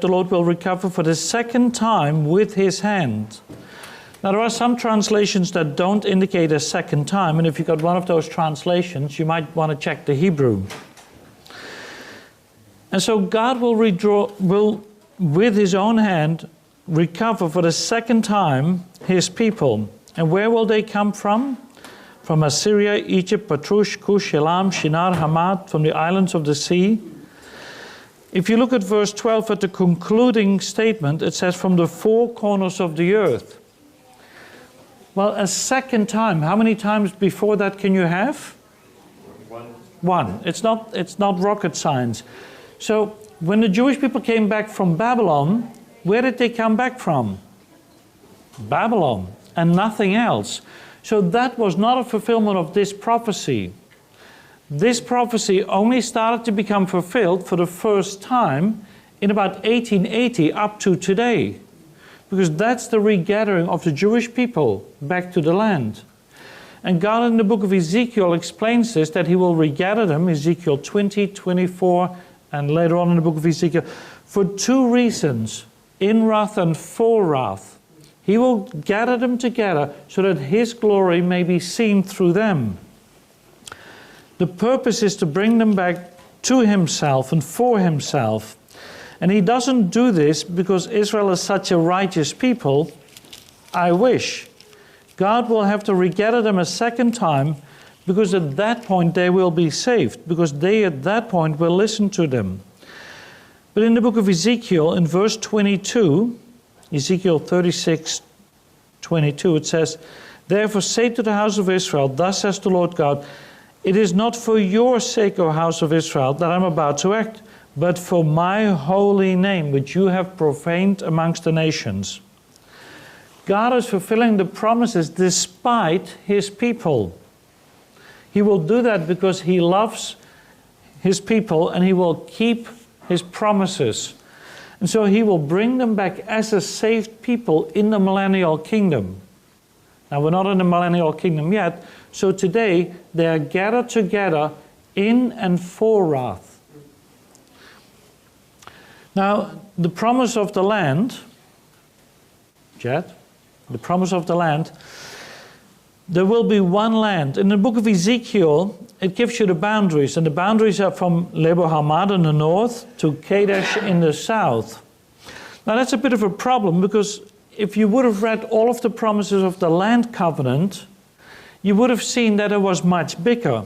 the Lord will recover for the second time with his hand. Now there are some translations that don't indicate a second time, and if you've got one of those translations, you might want to check the Hebrew. And so God will with his own hand recover for the second time his people. And where will they come from? From Assyria, Egypt, Patrush, Cush, Elam, Shinar, Hamad, from the islands of the sea. If you look at verse 12 at the concluding statement, it says from the four corners of the earth. Well, a second time, how many times before that can you have? One. It's not rocket science. So when the Jewish people came back from Babylon, where did they come back from? Babylon, and nothing else. So that was not a fulfillment of this prophecy. This prophecy only started to become fulfilled for the first time in about 1880 up to today. Because that's the regathering of the Jewish people back to the land. And God in the book of Ezekiel explains this, that he will regather them, Ezekiel 20, 24, and later on in the book of Ezekiel, for two reasons, in wrath and for wrath. He will gather them together so that his glory may be seen through them. The purpose is to bring them back to himself and for himself. And he doesn't do this because Israel is such a righteous people. I wish. God will have to regather them a second time because at that point they will be saved, because they at that point will listen to them. But in the book of Ezekiel, in verse 22, Ezekiel 36, 22, it says, "Therefore say to the house of Israel, thus says the Lord God, it is not for your sake, O house of Israel, that I am about to act, but for my holy name, which you have profaned amongst the nations." God is fulfilling the promises despite his people. He will do that because he loves his people and he will keep his promises. And so he will bring them back as a saved people in the millennial kingdom. Now we're not in the millennial kingdom yet, so today they are gathered together in and for wrath. Now the promise of the land, Jed, the promise of the land, there will be one land. In the book of Ezekiel, it gives you the boundaries, and the boundaries are from Lebo Hamad in the north to Kadesh in the south. Now that's a bit of a problem, because if you would have read all of the promises of the land covenant, you would have seen that it was much bigger.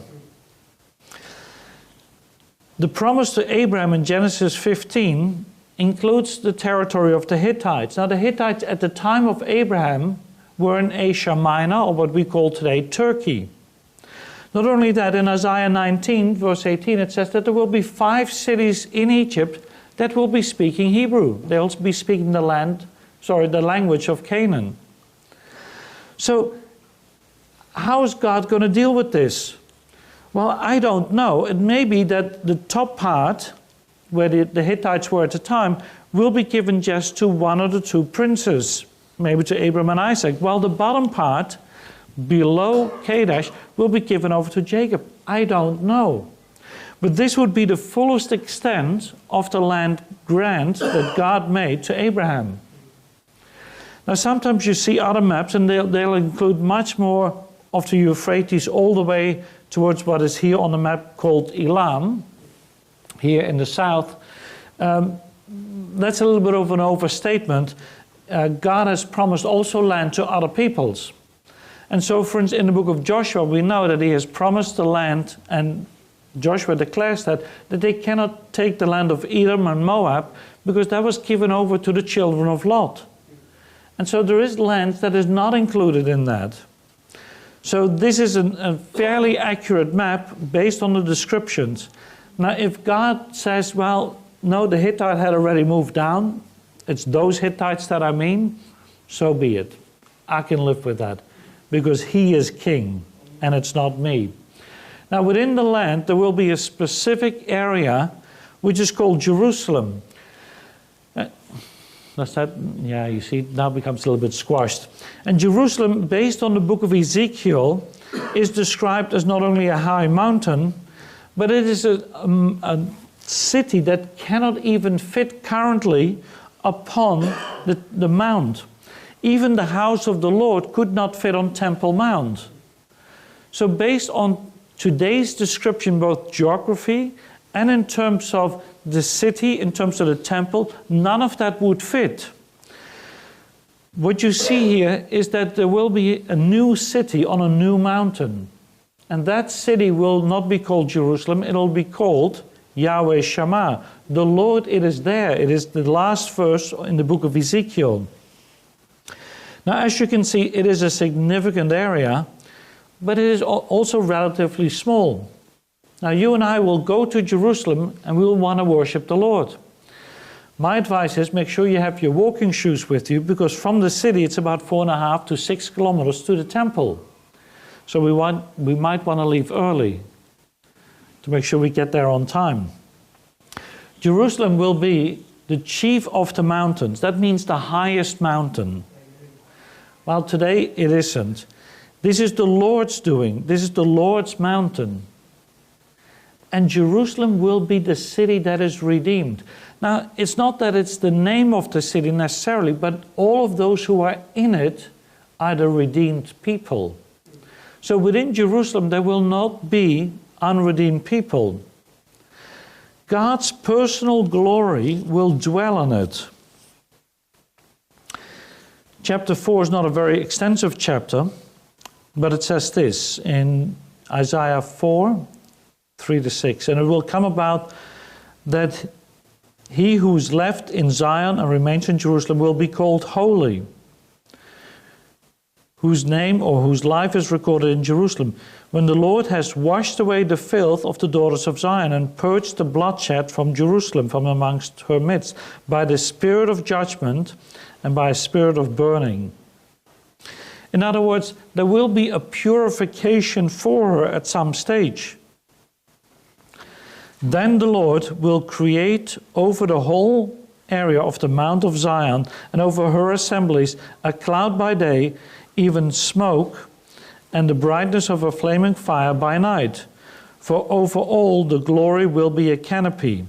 The promise to Abraham in Genesis 15 includes the territory of the Hittites. Now the Hittites at the time of Abraham were in Asia Minor, or what we call today Turkey. Not only that, in Isaiah 19, verse 18, it says that there will be 5 cities in Egypt that will be speaking Hebrew. They'll be speaking the language of Canaan. So, how is God going to deal with this? Well, I don't know. It may be that the top part, where the Hittites were at the time, will be given just to one or the 2 princes, maybe to Abraham and Isaac, while the bottom part, below Kadesh, will be given over to Jacob. I don't know. But this would be the fullest extent of the land grant that God made to Abraham. Now sometimes you see other maps and they'll include much more of the Euphrates all the way towards what is here on the map called Elam, here in the south. That's a little bit of an overstatement. God has promised also land to other peoples. And so, for instance, in the book of Joshua, we know that he has promised the land, and Joshua declares that they cannot take the land of Edom and Moab because that was given over to the children of Lot. And so there is land that is not included in that. So this is a fairly accurate map based on the descriptions. Now, if God says, well, no, the Hittite had already moved down, it's those Hittites that I mean, so be it. I can live with that because he is king and it's not me. Now within the land there will be a specific area which is called Jerusalem. That's that? Yeah, you see, now it becomes a little bit squashed. And Jerusalem, based on the book of Ezekiel, is described as not only a high mountain, but it is a city that cannot even fit currently upon the mount. Even the house of the Lord could not fit on Temple Mount. So based on today's description, both geography and in terms of the city, in terms of the temple, none of that would fit. What you see here is that there will be a new city on a new mountain. And that city will not be called Jerusalem, it will be called Yahweh Shammah. The Lord, it is there. It is the last verse in the book of Ezekiel. Now, as you can see, it is a significant area, but it is also relatively small. Now, you and I will go to Jerusalem and we will want to worship the Lord. My advice is make sure you have your walking shoes with you, because from the city it's about 4.5 to 6 kilometers to the temple. So we might want to leave early to make sure we get there on time. Jerusalem will be the chief of the mountains. That means the highest mountain. Well, today it isn't. This is the Lord's doing. This is the Lord's mountain. And Jerusalem will be the city that is redeemed. Now, it's not that it's the name of the city necessarily, but all of those who are in it are the redeemed people. So within Jerusalem, there will not be unredeemed people. God's personal glory will dwell on it. Chapter 4 is not a very extensive chapter, but it says this in Isaiah 4, 3-6. And it will come about that he who is left in Zion and remains in Jerusalem will be called holy, whose name or whose life is recorded in Jerusalem, when the Lord has washed away the filth of the daughters of Zion and purged the bloodshed from Jerusalem, from amongst her midst, by the spirit of judgment and by a spirit of burning. In other words, there will be a purification for her at some stage. Then the Lord will create over the whole area of the Mount of Zion and over her assemblies a cloud by day, even smoke, and the brightness of a flaming fire by night. For over all the glory will be a canopy.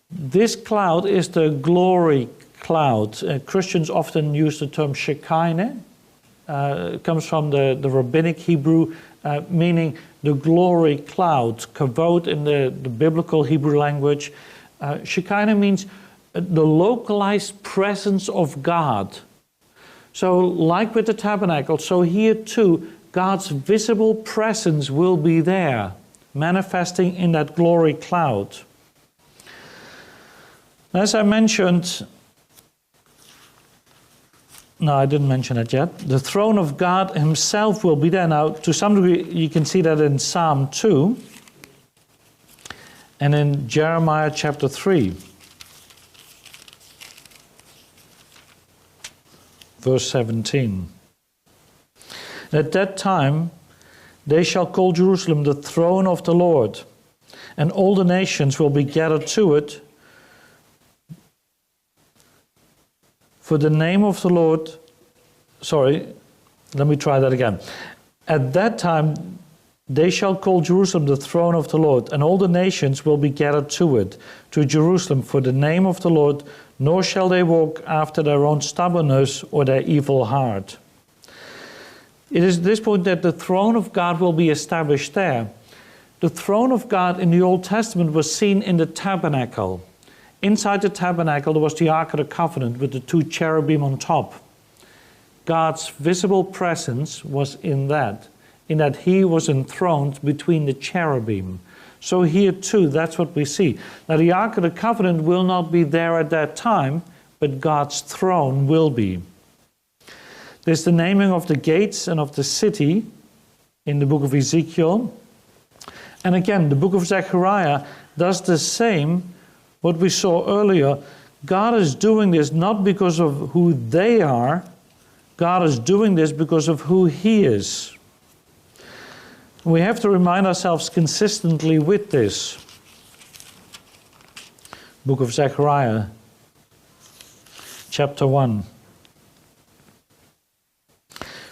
This cloud is the glory cloud. Christians often use the term Shekinah. It comes from the rabbinic Hebrew, meaning the glory cloud, kavod in the biblical Hebrew language. Shekinah means the localized presence of God. So like with the tabernacle, so here too, God's visible presence will be there, manifesting in that glory cloud. As I mentioned, no, I didn't mention it yet. The throne of God himself will be there. Now, to some degree, you can see that in Psalm 2 and in Jeremiah chapter 3. Verse 17. At that time, they shall call Jerusalem the throne of the Lord, and all the nations will be gathered to it. For the name of the Lord, let me try that again. At that time, they shall call Jerusalem the throne of the Lord, and all the nations will be gathered to it, to Jerusalem, for the name of the Lord, nor shall they walk after their own stubbornness or their evil heart. It is at this point that the throne of God will be established there. The throne of God in the Old Testament was seen in the tabernacle. Inside the tabernacle there was the Ark of the Covenant with the 2 cherubim on top. God's visible presence was in that he was enthroned between the cherubim. So here too, that's what we see. Now the Ark of the Covenant will not be there at that time, but God's throne will be. There's the naming of the gates and of the city in the book of Ezekiel. And again, the book of Zechariah does the same, what we saw earlier. God is doing this not because of who they are. God is doing this because of who he is. We have to remind ourselves consistently with this. Book of Zechariah, chapter 1.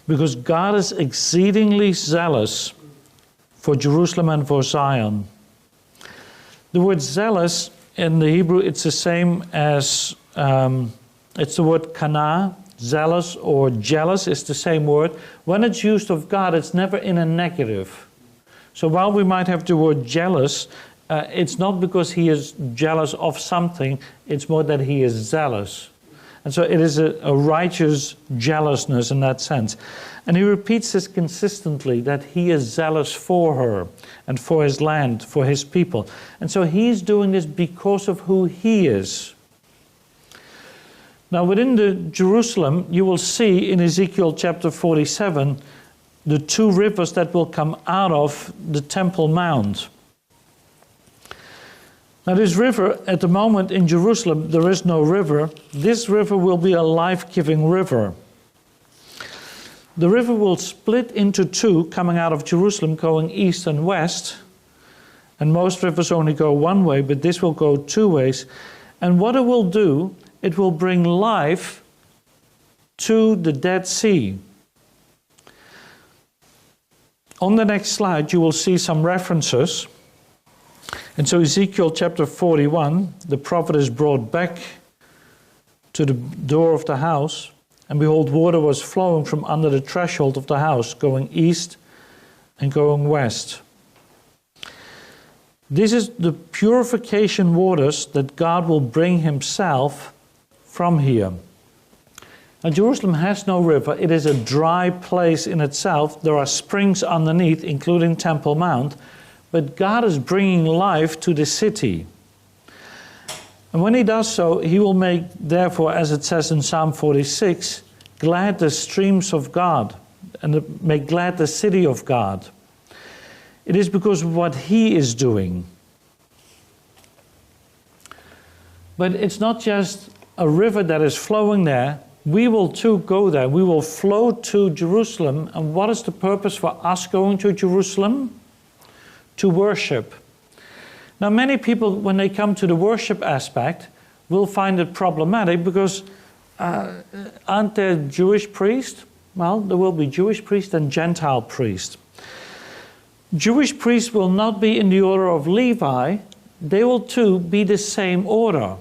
Because God is exceedingly zealous for Jerusalem and for Zion. The word zealous in the Hebrew, it's the same as, it's the word kana, zealous or jealous is the same word. When it's used of God, it's never in a negative. So while we might have the word jealous, it's not because he is jealous of something, it's more that he is zealous. And so it is a righteous jealousness in that sense. And he repeats this consistently, that he is zealous for her and for his land, for his people. And so he's doing this because of who he is. Now within the Jerusalem, you will see in Ezekiel chapter 47, the two rivers that will come out of the Temple Mount. Now this river, at the moment in Jerusalem, there is no river. This river will be a life-giving river. The river will split into two, coming out of Jerusalem, going east and west. And most rivers only go one way, but this will go two ways. And what it will do, it will bring life to the Dead Sea. On the next slide, you will see some references. And so Ezekiel chapter 41, the prophet is brought back to the door of the house, and behold, water was flowing from under the threshold of the house, going east and going west. This is the purification waters that God will bring himself from here. Now, Jerusalem has no river. It is a dry place in itself. There are springs underneath, including Temple Mount. But God is bringing life to the city. And when he does so, he will make, therefore, as it says in Psalm 46, glad the streams of God, and make glad the city of God. It is because of what he is doing. But it's not just a river that is flowing there. We will too go there. We will flow to Jerusalem. And what is the purpose for us going to Jerusalem? To worship. Now, many people, when they come to the worship aspect, will find it problematic because aren't there Jewish priests? Well, there will be Jewish priests and Gentile priests. Jewish priests will not be in the order of Levi. They will too be the same order.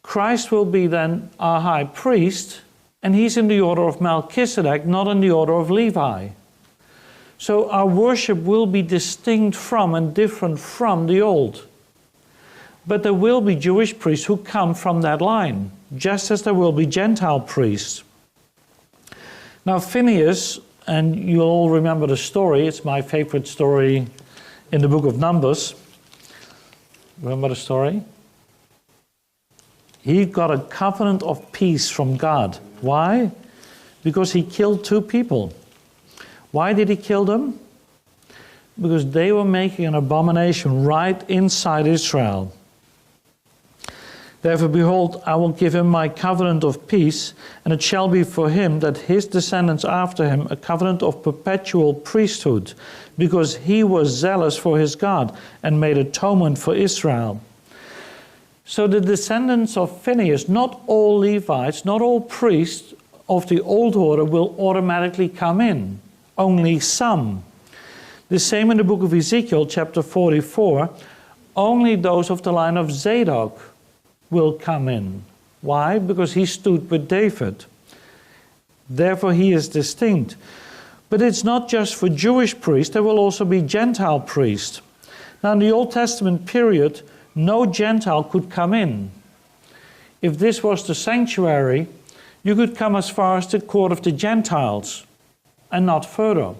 Christ will be then our high priest, and he's in the order of Melchizedek, not in the order of Levi. So our worship will be distinct from and different from the old. But there will be Jewish priests who come from that line, just as there will be Gentile priests. Now Phinehas, and you'll all remember the story, it's my favorite story in the book of Numbers. Remember the story? He got a covenant of peace from God. Why? Because he killed two people. Why did he kill them? Because they were making an abomination right inside Israel. Therefore, behold, I will give him my covenant of peace, and it shall be for him that his descendants after him a covenant of perpetual priesthood, because he was zealous for his God and made atonement for Israel. So the descendants of Phinehas, not all Levites, not all priests of the old order will automatically come in. Only some. The same in the book of Ezekiel, chapter 44. Only those of the line of Zadok will come in. Why? Because he stood with David. Therefore he is distinct. But it's not just for Jewish priests, there will also be Gentile priests. Now in the Old Testament period, no Gentile could come in. If this was the sanctuary, you could come as far as the court of the Gentiles and not further.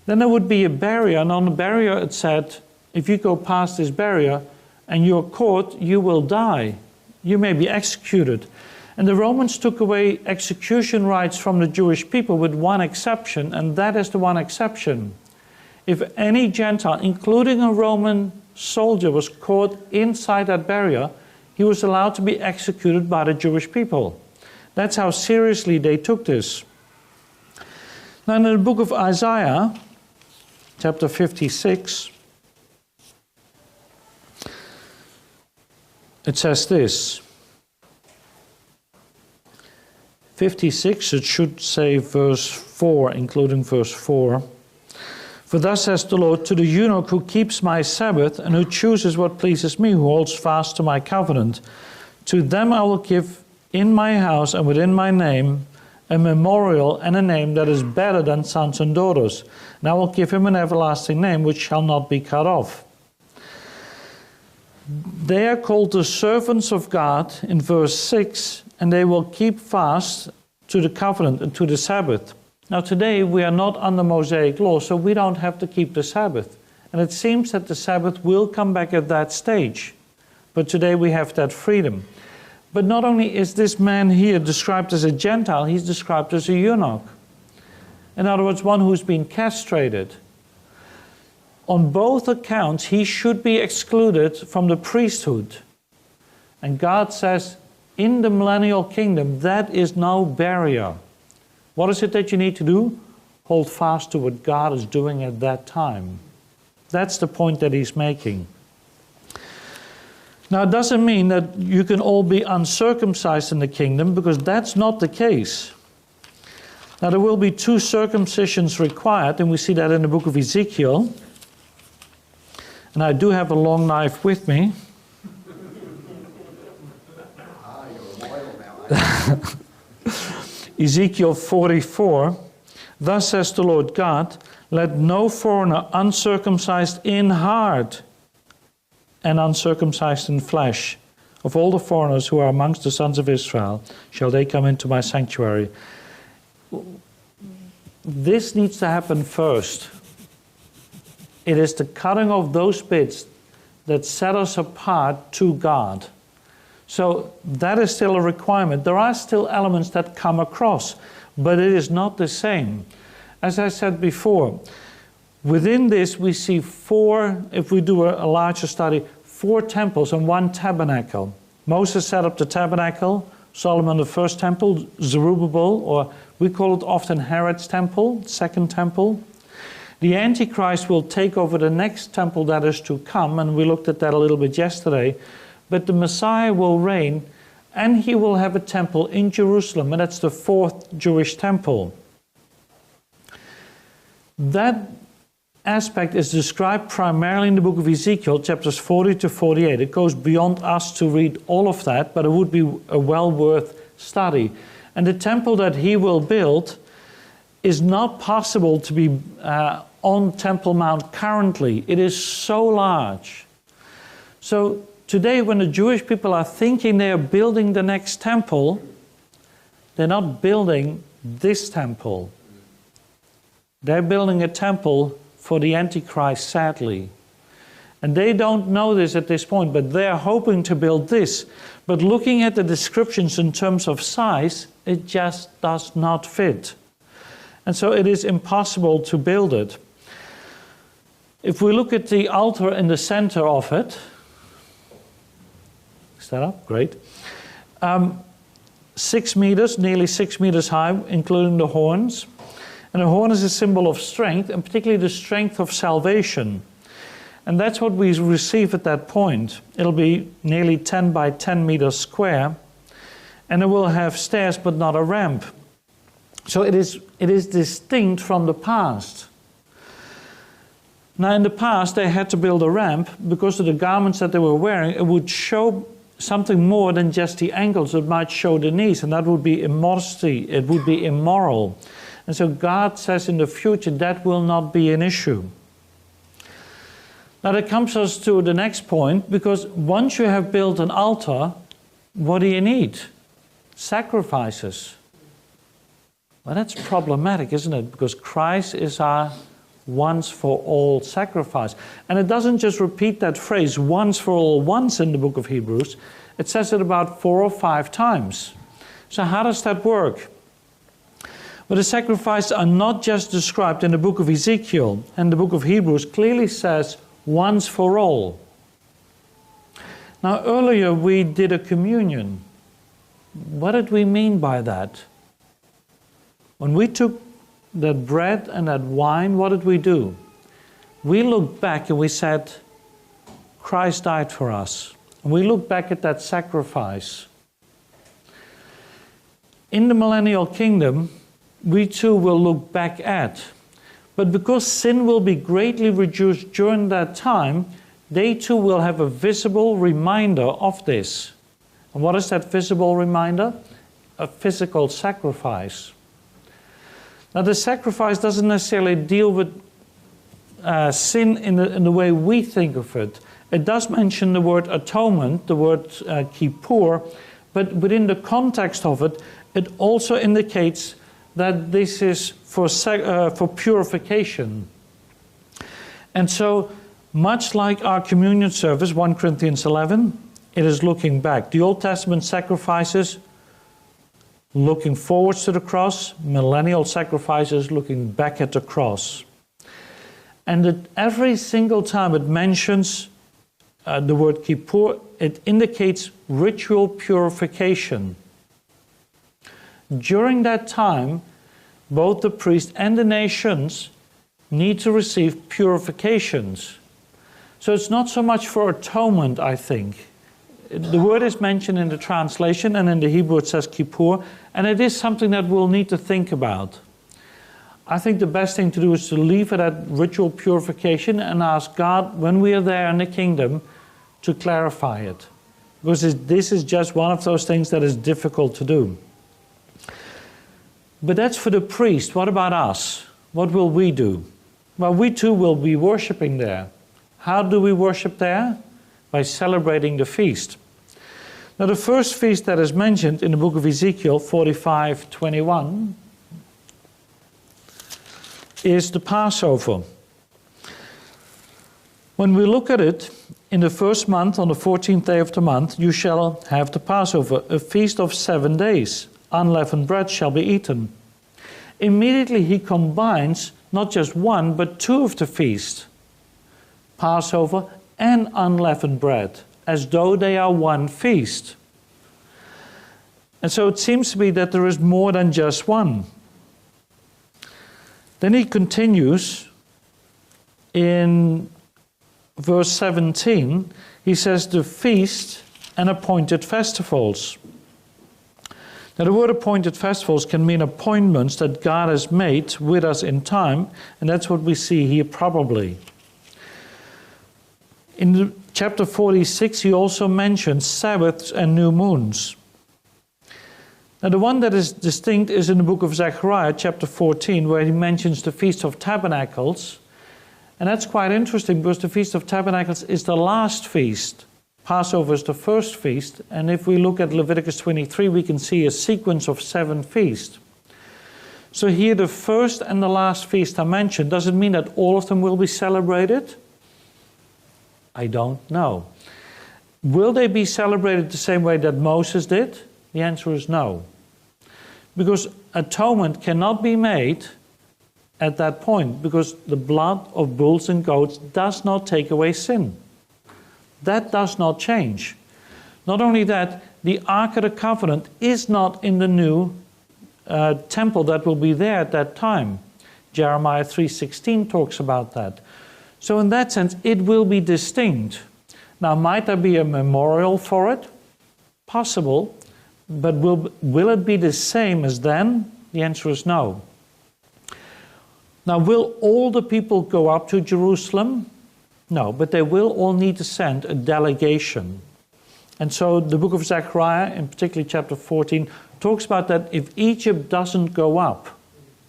Then there would be a barrier, and on the barrier it said, if you go past this barrier and you're caught, you will die. You may be executed. And the Romans took away execution rights from the Jewish people with one exception, and that is the one exception. If any Gentile, including a Roman soldier, was caught inside that barrier, he was allowed to be executed by the Jewish people. That's how seriously they took this. Now in the book of Isaiah, chapter 56, it says this. 56, it should say verse 4, including verse 4. For thus says the Lord, to the eunuch who keeps my Sabbath and who chooses what pleases me, who holds fast to my covenant, to them I will give in my house and within my name a memorial and a name that is better than sons and daughters. And I will give him an everlasting name which shall not be cut off. They are called the servants of God in verse 6, and they will keep fast to the covenant and to the Sabbath. Now today we are not under Mosaic law, so we don't have to keep the Sabbath. And it seems that the Sabbath will come back at that stage. But today we have that freedom. But not only is this man here described as a Gentile, he's described as a eunuch. In other words, one who's been castrated. On both accounts, he should be excluded from the priesthood. And God says, in the millennial kingdom, that is no barrier. What is it that you need to do? Hold fast to what God is doing at that time. That's the point that he's making. Now, it doesn't mean that you can all be uncircumcised in the kingdom, because that's not the case. Now, there will be 2 circumcisions required, and we see that in the book of Ezekiel. And I do have a long knife with me. Ezekiel 44, thus says the Lord God, let no foreigner uncircumcised in heart and uncircumcised in flesh, of all the foreigners who are amongst the sons of Israel, shall they come into my sanctuary. This needs to happen first. It is the cutting of those bits that set us apart to God. So that is still a requirement. There are still elements that come across, but it is not the same. As I said before, within this we see 4, if we do a larger study, 4 temples and 1 tabernacle. Moses set up the tabernacle, Solomon the first temple, Zerubbabel, or we call it often Herod's temple, second temple. The Antichrist will take over the next temple that is to come, and we looked at that a little bit yesterday. But the Messiah will reign, and he will have a temple in Jerusalem, and that's the 4th Jewish temple. That aspect is described primarily in the book of Ezekiel, chapters 40 to 48. It goes beyond us to read all of that, but it would be a well worth study. And the temple that he will build is not possible to be on Temple Mount currently. It is so large. So today, when the Jewish people are thinking they are building the next temple, they're not building this temple. They're building a temple for the Antichrist, sadly. And they don't know this at this point, but they're hoping to build this. But looking at the descriptions in terms of size, it just does not fit. And so it is impossible to build it. If we look at the altar in the center of it, is that up? Great. 6 meters, nearly 6 meters high, including the horns. And the horn is a symbol of strength, and particularly the strength of salvation. And that's what we receive at that point. It'll be nearly 10 by 10 meters square, and it will have stairs but not a ramp. So it is distinct from the past. Now in the past they had to build a ramp because of the garments that they were wearing. It would show something more than just the ankles. It might show the knees, and that would be immodesty. It would be immoral. And so God says in the future that will not be an issue. Now that comes us to the next point, because once you have built an altar, what do you need? Sacrifices. Well, that's problematic, isn't it? Because Christ is our once for all sacrifice. And it doesn't just repeat that phrase, once for all once in the book of Hebrews. It says it about 4 or 5 times. So how does that work? But the sacrifices are not just described in the book of Ezekiel, and the book of Hebrews clearly says once for all. Now earlier we did a communion. What did we mean by that? When we took that bread and that wine, what did we do? We looked back and we said, Christ died for us. And we looked back at that sacrifice. In the millennial kingdom, we too will look back at. But because sin will be greatly reduced during that time, they too will have a visible reminder of this. And what is that visible reminder? A physical sacrifice. Now, the sacrifice doesn't necessarily deal with sin in the way we think of it. It does mention the word atonement, the word kippur, but within the context of it, it also indicates that this is for purification. And so, much like our communion service, 1 Corinthians 11, it is looking back. The Old Testament sacrifices, looking forwards to the cross, millennial sacrifices, looking back at the cross. And every single time it mentions the word kippur, it indicates ritual purification. During that time, both the priest and the nations need to receive purifications. So it's not so much for atonement, I think. The word is mentioned in the translation, and in the Hebrew it says kippur, and it is something that we'll need to think about. I think the best thing to do is to leave it at ritual purification and ask God, when we are there in the kingdom, to clarify it. Because this is just one of those things that is difficult to do. But that's for the priest. What about us? What will we do? Well, we too will be worshiping there. How do we worship there? By celebrating the feast. Now, the first feast that is mentioned in the book of Ezekiel 45:21 is the Passover. When we look at it, in the first month, on the 14th day of the month, you shall have the Passover, a feast of 7 days. Unleavened bread shall be eaten. Immediately he combines not just one, but two of the feast, Passover and unleavened bread, as though they are one feast. And so it seems to be that there is more than just one. Then he continues in verse 17, he says the feast and appointed festivals. Now the word appointed festivals can mean appointments that God has made with us in time, and that's what we see here probably. In chapter 46 he also mentions Sabbaths and new moons. Now the one that is distinct is in the book of Zechariah chapter 14, where he mentions the Feast of Tabernacles. And that's quite interesting because the Feast of Tabernacles is the last feast. Passover is the first feast, and if we look at Leviticus 23, we can see a sequence of 7 feasts. So here the first and the last feast are mentioned. Does it mean that all of them will be celebrated? I don't know. Will they be celebrated the same way that Moses did? The answer is no. Because atonement cannot be made at that point, because the blood of bulls and goats does not take away sin. That does not change. Not only that, the Ark of the Covenant is not in the new temple that will be there at that time. Jeremiah 3:16 talks about that. So in that sense, it will be distinct. Now, might there be a memorial for it? Possible. But will it be the same as then? The answer is no. Now, will all the people go up to Jerusalem? No, but they will all need to send a delegation. And so the book of Zechariah, in particular chapter 14, talks about that if Egypt doesn't go up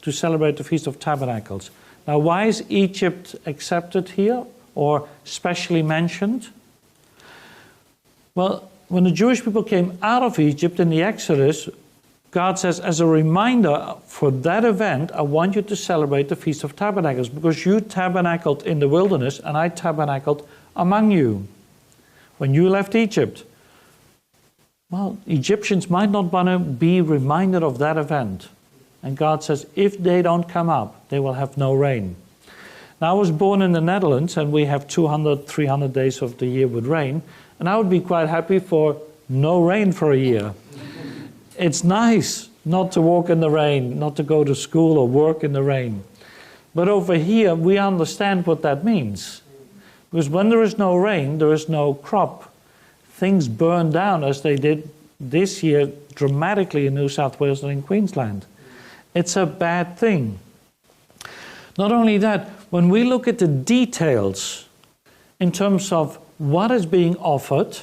to celebrate the Feast of Tabernacles. Now, why is Egypt accepted here or specially mentioned? Well, when the Jewish people came out of Egypt in the Exodus, God says, as a reminder for that event, I want you to celebrate the Feast of Tabernacles, because you tabernacled in the wilderness and I tabernacled among you when you left Egypt. Well, Egyptians might not want to be reminded of that event. And God says, if they don't come up, they will have no rain. Now, I was born in the Netherlands, and we have 200, 300 days of the year with rain. And I would be quite happy for no rain for a year. It's nice not to walk in the rain, not to go to school or work in the rain. But over here, we understand what that means. Because when there is no rain, there is no crop. Things burn down, as they did this year dramatically in New South Wales and in Queensland. It's a bad thing. Not only that, when we look at the details in terms of what is being offered,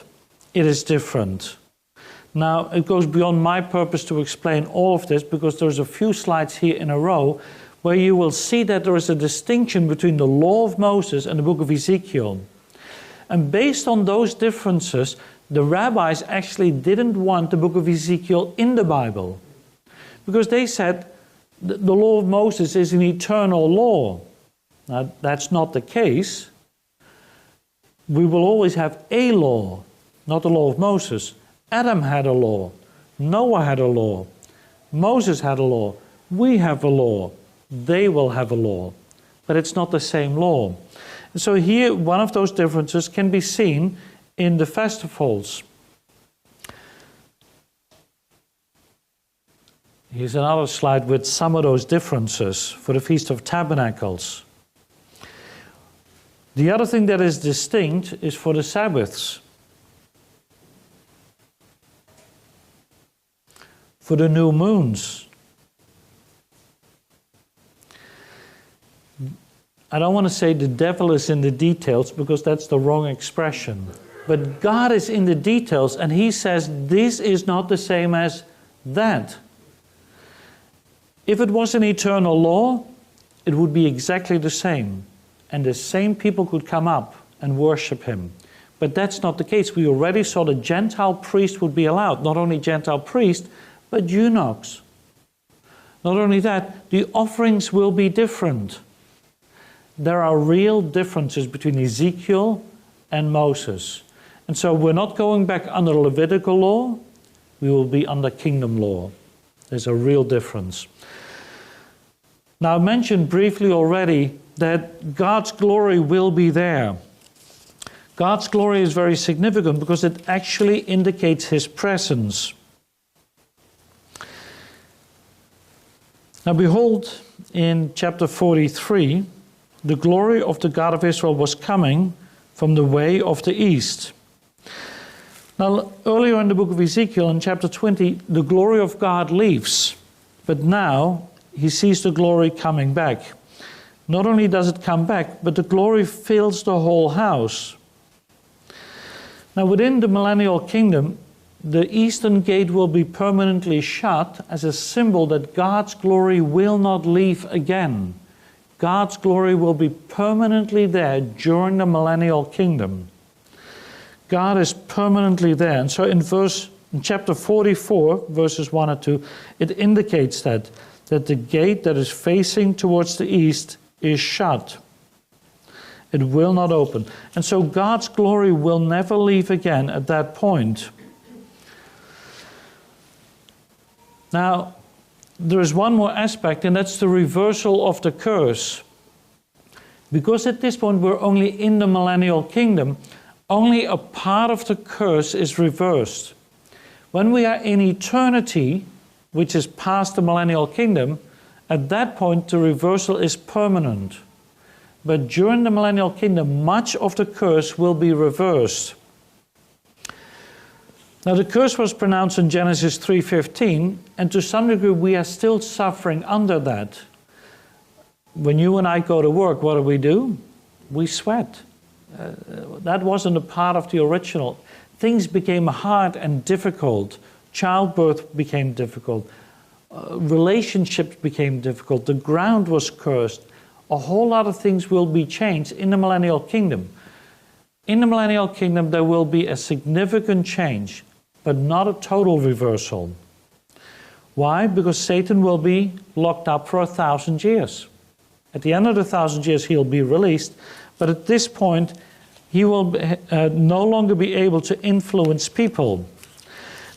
it is different. Now, it goes beyond my purpose to explain all of this, because there's a few slides here in a row where you will see that there is a distinction between the law of Moses and the book of Ezekiel. And based on those differences, the rabbis actually didn't want the book of Ezekiel in the Bible, because they said the law of Moses is an eternal law. Now, that's not the case. We will always have a law, not the law of Moses. Adam had a law. Noah had a law. Moses had a law. We have a law. They will have a law. But it's not the same law. And so here, one of those differences can be seen in the festivals. Here's another slide with some of those differences for the Feast of Tabernacles. The other thing that is distinct is for the Sabbaths. For the new moons. I don't want to say the devil is in the details, because that's the wrong expression. But God is in the details, and He says this is not the same as that. If it was an eternal law, it would be exactly the same. And the same people could come up and worship Him. But that's not the case. We already saw the Gentile priest would be allowed. Not only Gentile priest, but eunuchs. Not only that, the offerings will be different. There are real differences between Ezekiel and Moses. And so we're not going back under Levitical law, we will be under kingdom law. There's a real difference. Now, I mentioned briefly already that God's glory will be there. God's glory is very significant because it actually indicates His presence. Now behold, in chapter 43, the glory of the God of Israel was coming from the way of the east. Now, earlier in the book of Ezekiel, in chapter 20, the glory of God leaves. But now, he sees the glory coming back. Not only does it come back, but the glory fills the whole house. Now, within the millennial kingdom, the eastern gate will be permanently shut as a symbol that God's glory will not leave again. God's glory will be permanently there during the millennial kingdom. God is permanently there. And so in chapter 44, verses 1 and 2, it indicates that the gate that is facing towards the east is shut. It will not open. And so God's glory will never leave again at that point. Now, there is one more aspect, and that's the reversal of the curse. Because at this point we're only in the millennial kingdom, only a part of the curse is reversed. When we are in eternity, which is past the millennial kingdom, at that point the reversal is permanent. But during the millennial kingdom, much of the curse will be reversed. Now, the curse was pronounced in Genesis 3:15, and to some degree we are still suffering under that. When you and I go to work, what do? We sweat. That wasn't a part of the original. Things became hard and difficult. Childbirth became difficult. Relationships became difficult. The ground was cursed. A whole lot of things will be changed in the millennial kingdom. In the millennial kingdom, there will be a significant change, but not a total reversal. Why? Because Satan will be locked up for 1,000 years. At the end of the 1,000 years, he'll be released, but at this point, he will no longer be able to influence people.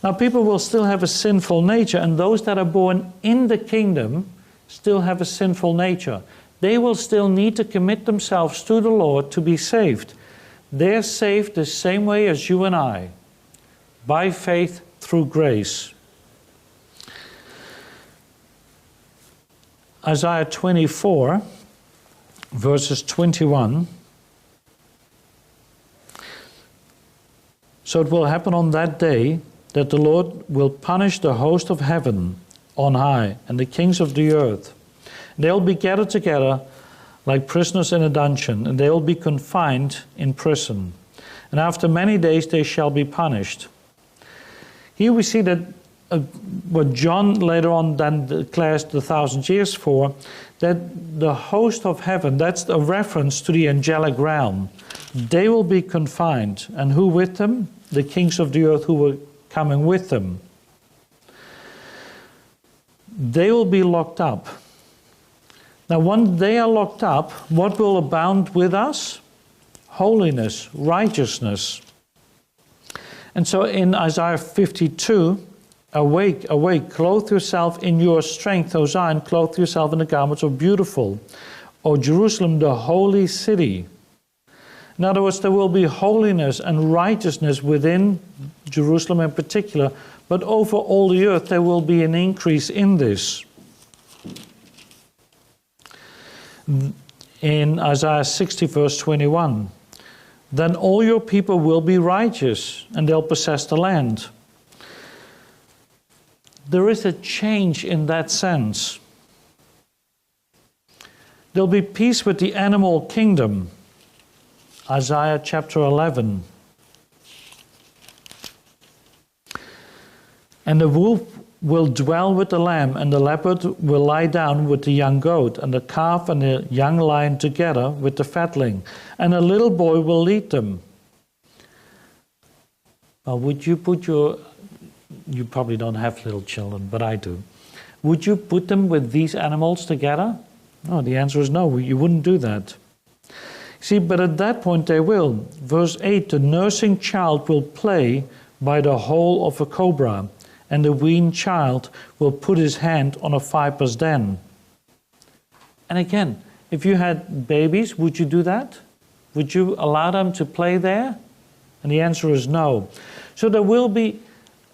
Now, people will still have a sinful nature, and those that are born in the kingdom still have a sinful nature. They will still need to commit themselves to the Lord to be saved. They're saved the same way as you and I, by faith through grace. Isaiah 24, verses 21. So it will happen on that day that the Lord will punish the host of heaven on high and the kings of the earth. They'll be gathered together like prisoners in a dungeon, and they will be confined in prison. And after many days they shall be punished. Here we see that what John later on then declares the 1,000 years for, that the host of heaven, that's a reference to the angelic realm. They will be confined. And who with them? The kings of the earth who were coming with them. They will be locked up. Now, when they are locked up, what will abound with us? Holiness, righteousness. And so in Isaiah 52, awake, awake, clothe yourself in your strength, O Zion, clothe yourself in the garments of beautiful. O Jerusalem, the holy city. In other words, there will be holiness and righteousness within Jerusalem in particular, but over all the earth there will be an increase in this. In Isaiah 60 verse 21, then all your people will be righteous and they'll possess the land. There is a change in that sense. There'll be peace with the animal kingdom. Isaiah chapter 11. And the wolf will dwell with the lamb, and the leopard will lie down with the young goat, and the calf and the young lion together with the fatling, and a little boy will lead them. Well, would you put you probably don't have little children, but I do. Would you put them with these animals together? No, the answer is no, you wouldn't do that. See, but at that point they will. Verse 8, the nursing child will play by the hole of a cobra, and the weaned child will put his hand on a viper's den. And again, if you had babies, would you do that? Would you allow them to play there? And the answer is no. So there will be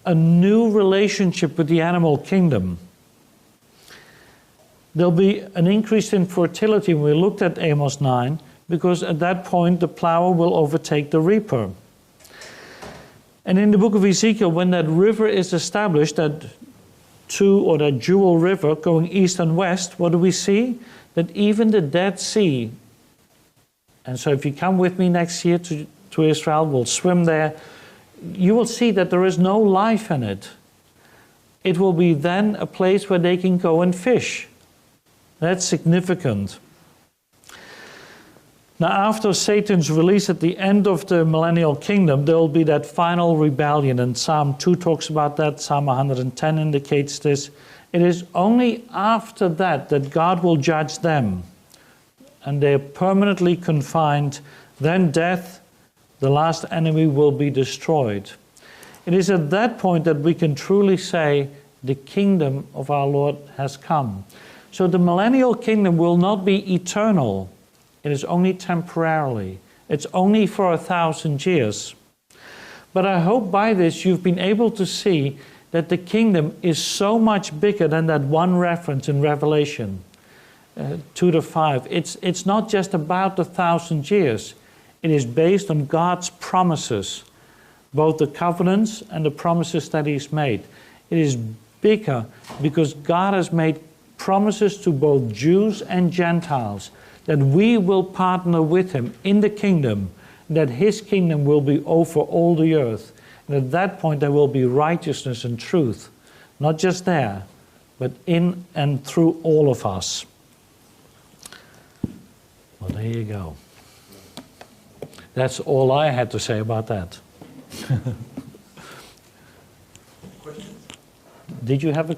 a new relationship with the animal kingdom. There'll be an increase in fertility when we looked at Amos 9, because at that point the plower will overtake the reaper. And in the book of Ezekiel, when that river is established, that jewel river going east and west, what do we see? That even the Dead Sea, and so if you come with me next year to Israel, we'll swim there, you will see that there is no life in it. It will be then a place where they can go and fish. That's significant. Now, after Satan's release at the end of the millennial kingdom, there will be that final rebellion, and Psalm 2 talks about that, Psalm 110 indicates this. It is only after that that God will judge them, and they are permanently confined. Then death, the last enemy, will be destroyed. It is at that point that we can truly say the kingdom of our Lord has come. So the millennial kingdom will not be eternal. It is only temporarily. It's only for 1,000 years. But I hope by this you've been able to see that the kingdom is so much bigger than that one reference in Revelation 2-5. It's not just about 1,000 years. It is based on God's promises, both the covenants and the promises that He's made. It is bigger because God has made promises to both Jews and Gentiles that we will partner with Him in the kingdom, that His kingdom will be over all the earth. And at that point there will be righteousness and truth, not just there, but in and through all of us. Well, there you go. That's all I had to say about that. Did you have a